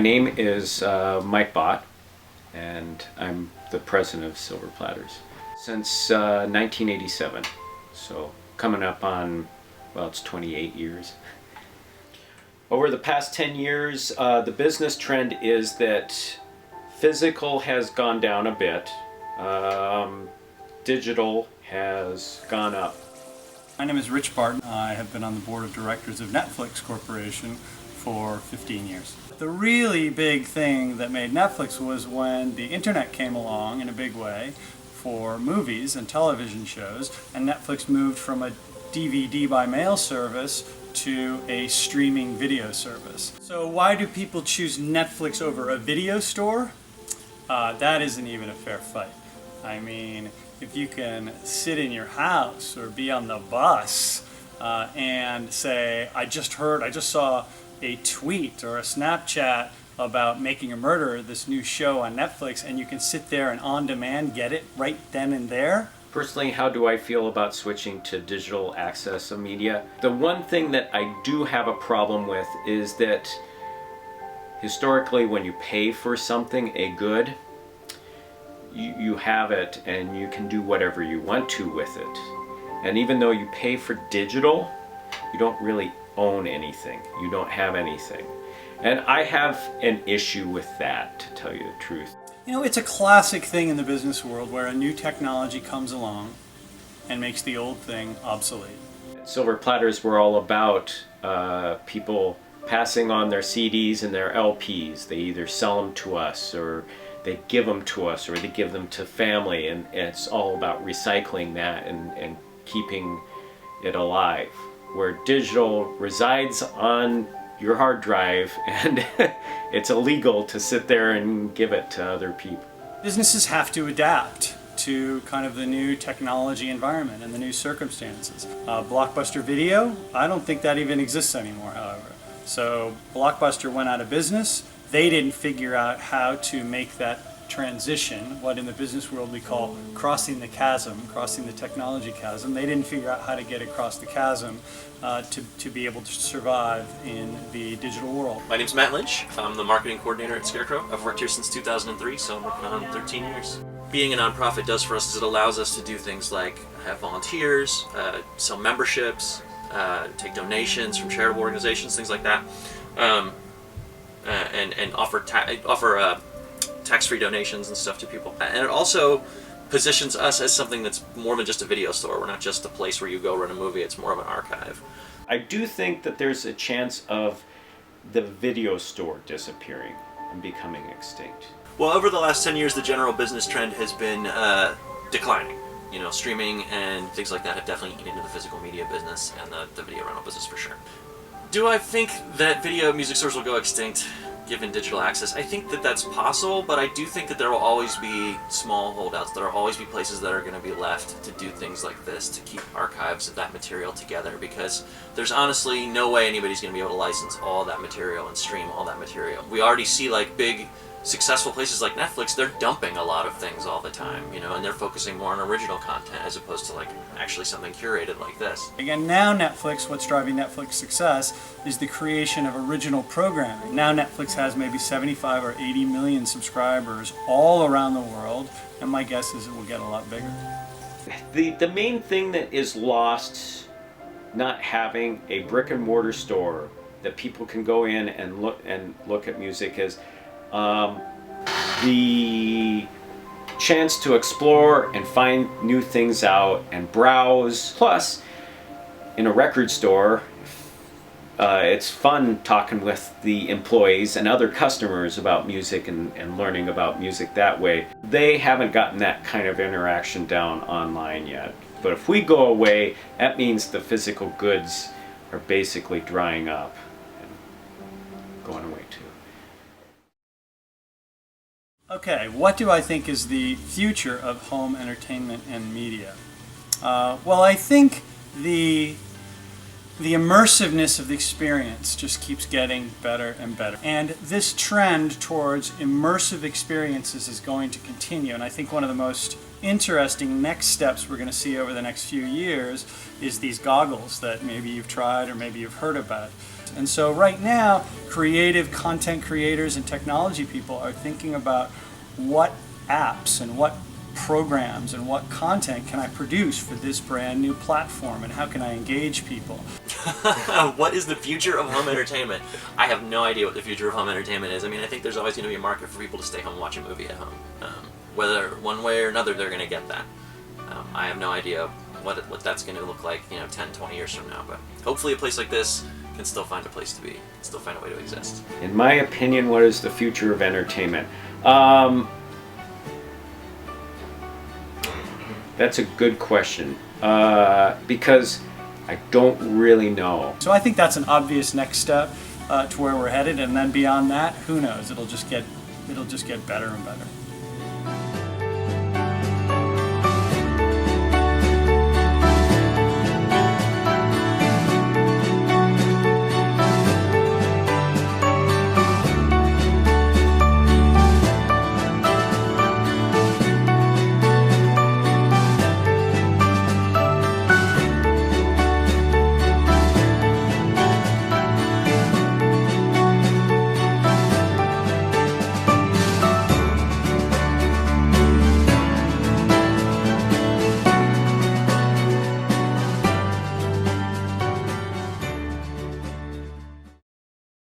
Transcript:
name is Mike Bott, and I'm the president of Silver Platters since 1987. So coming up on, well, it's 28 years. Over the past 10 years, the business trend is that physical has gone down a bit. Digital has gone up. My name is Rich Barton. I have been on the board of directors of Netflix Corporation for 15 years. The really big thing that made Netflix was when the internet came along in a big way for movies and television shows, and Netflix moved from a DVD by mail service to a streaming video service. So why do people choose Netflix over a video store? That isn't even a fair fight. I mean, if you can sit in your house or be on the bus and say, I just saw a tweet or a Snapchat about Making a Murderer, this new show on Netflix, and you can sit there and on demand get it right then and there. Personally, how do I feel about switching to digital access of media? The one thing that I do have a problem with is that historically when you pay for something, a good, you have it and you can do whatever you want to with it. And even though you pay for digital, you don't really own anything. You don't have anything. And I have an issue with that, to tell you the truth. You know, it's a classic thing in the business world where a new technology comes along and makes the old thing obsolete. Silver Platters were all about people passing on their CDs and their LPs. They either sell them to us, or they give them to us, or they give them to family, and it's all about recycling that and keeping it alive. Where digital resides on your hard drive and it's illegal to sit there and give it to other people. Businesses have to adapt to kind of the new technology environment and the new circumstances. Blockbuster Video, I don't think that even exists anymore, however. So Blockbuster went out of business. They didn't figure out how to make that transition, what in the business world we call crossing the chasm, crossing the technology chasm. They didn't figure out how to get across the chasm to be able to survive in the digital world. My name's Matt Lynch. I'm the marketing coordinator at Scarecrow. I've worked here since 2003, so I'm working on 13 years. Being a nonprofit does for us is it allows us to do things like have volunteers, sell memberships, take donations from charitable organizations, things like that, and offer tax-free donations and stuff to people. And it also positions us as something that's more than just a video store. We're not just a place where you go rent a movie, it's more of an archive. I do think that there's a chance of the video store disappearing and becoming extinct. Well, over the last 10 years, the general business trend has been declining. You know, streaming and things like that have definitely eaten into the physical media business and the video rental business for sure. Do I think that video music stores will go extinct given digital access? I think that that's possible, but I do think that there will always be small holdouts. There will always be places that are going to be left to do things like this, to keep archives of that material together, because there's honestly no way anybody's going to be able to license all that material and stream all that material. We already see like big successful places like Netflix, they're dumping a lot of things all the time, you know, and they're focusing more on original content as opposed to like actually something curated like this. Again, now Netflix, what's driving Netflix success is the creation of original programming. Now Netflix has maybe 75 or 80 million subscribers all around the world, and my guess is it will get a lot bigger. The main thing that is lost, not having a brick and mortar store that people can go in and look at music, is the chance to explore and find new things out and browse. Plus, in a record store, it's fun talking with the employees and other customers about music and learning about music that way. They haven't gotten that kind of interaction down online yet. But if we go away, that means the physical goods are basically drying up and going away too. Okay, what do I think is the future of home entertainment and media? Well, I think the immersiveness of the experience just keeps getting better and better. And this trend towards immersive experiences is going to continue. And I think one of the most interesting next steps we're going to see over the next few years is these goggles that maybe you've tried or maybe you've heard about. exist. And so right now, creative content creators and technology people are thinking about what apps and what programs and what content can I produce for this brand new platform, and how can I engage people. What is the future of home entertainment? I have no idea what the future of home entertainment is. I mean, I think there's always going to be a market for people to stay home and watch a movie at home. Whether one way or another they're going to get that. I have no idea what that's going to look like, 10, 20 years from now. But hopefully a place like this can still find a place to be, still find a way to exist. In my opinion, what is the future of entertainment? That's a good question, because I don't really know. So I think that's an obvious next step to where we're headed, and then beyond that, who knows? It'll just get better and better.